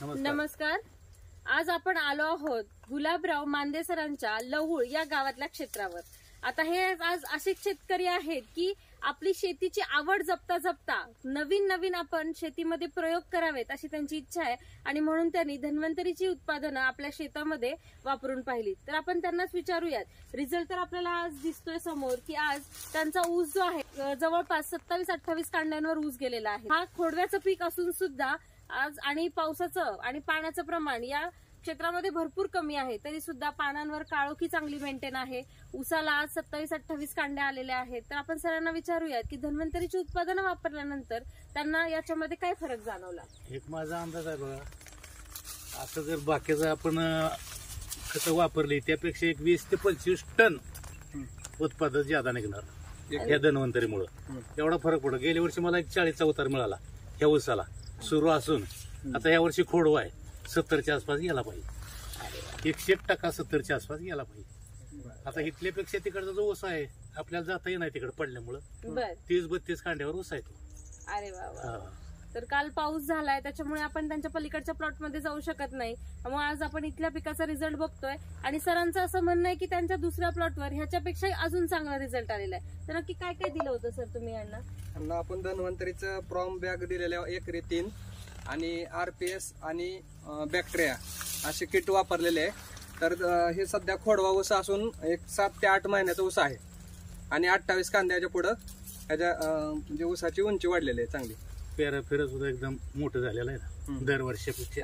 नमस्कार. आज आपण आलो आहोत गुलाबराव मांदे सरांच्या लवूळ या गावातल्या क्षेत्रावर. आता हे आज असे शेतकरी आहेत की आपली शेतीची आवड जपता जपता नवीन आपण शेतीमध्ये प्रयोग करावेत अशी त्यांची इच्छा आहे आणि म्हणून त्यांनी धन्वंतरीची उत्पादनं आपल्या शेतामध्ये वापरून पाहिली. तर आपण त्यांनाच विचारूयात. रिझल्ट तर आपल्याला आज दिसतोय समोर की आज त्यांचा ऊस जो आहे जवळपास 27-28 कांड्यांवर ऊस गेलेला आहे. हा खोडव्याचं पीक असून सुद्धा आज आणि पावसाचं आणि पाण्याचं प्रमाण या क्षेत्रामध्ये भरपूर कमी आहे, तरी सुद्धा पानांवर काळोखी चांगली मेंटेन आहे. ऊसाला आज 27-28 कांड्या आलेल्या आहेत. तर आपण सरांना विचारूयात की धन्वंतरीची उत्पादनं वापरल्यानंतर त्यांना याच्यामध्ये काय फरक जाणवला. एक माझा अंदाज आहे बघा, आता जर बाकीचं आपण खतं वापरली त्यापेक्षा एक 20 ते 25 टन उत्पादन ज्यादा निघणार या धन्वंतरीमुळे. एवढा फरक पडतो. गेल्या वर्षी मला एक 40चा उतार मिळाला ह्या ऊसाला सुरू असून. आता या वर्षी खोडवा आहे 70च्या आसपास गेला पाहिजे. 100% 70च्या आसपास गेला पाहिजे. आता इथल्यापेक्षा तिकडचा जो ऊस आहे आपल्याला जाता येणार तिकडे पडल्यामुळं 30-32 कांड्यावर ऊस आहे तो. अरे वा. तर काल पाऊस झालाय त्याच्यामुळे आपण त्यांच्या पलीकडच्या प्लॉटमध्ये जाऊ शकत नाही. त्यामुळे आज आपण इथल्या पिकाचा रिझल्ट बघतोय आणि सरांचं असं म्हणणं आहे की त्यांच्या दुसऱ्या प्लॉटवर ह्याच्यापेक्षा अजून चांगला रिझल्ट आलेला आहे. तर नक्की काय काय दिलं होतं सर तुम्ही यांना. आपण धन्वंतरीचं प्रॉम बॅग दिलेल्या एकरी 3 आणि आरपीएस आणि बॅक्टेरिया असे किट वापरलेले आहे. तर हे सध्या खोडवा ऊस असून एक 7 ते 8 महिन्याचा ऊस आहे आणि 28 कांद्याच्या पुढं ह्याच्या म्हणजे ऊसाची उंची वाढलेली आहे चांगली. पेरा सुद्धा एकदम मोठं झालेलं आहे ना दरवर्षीपेक्षा.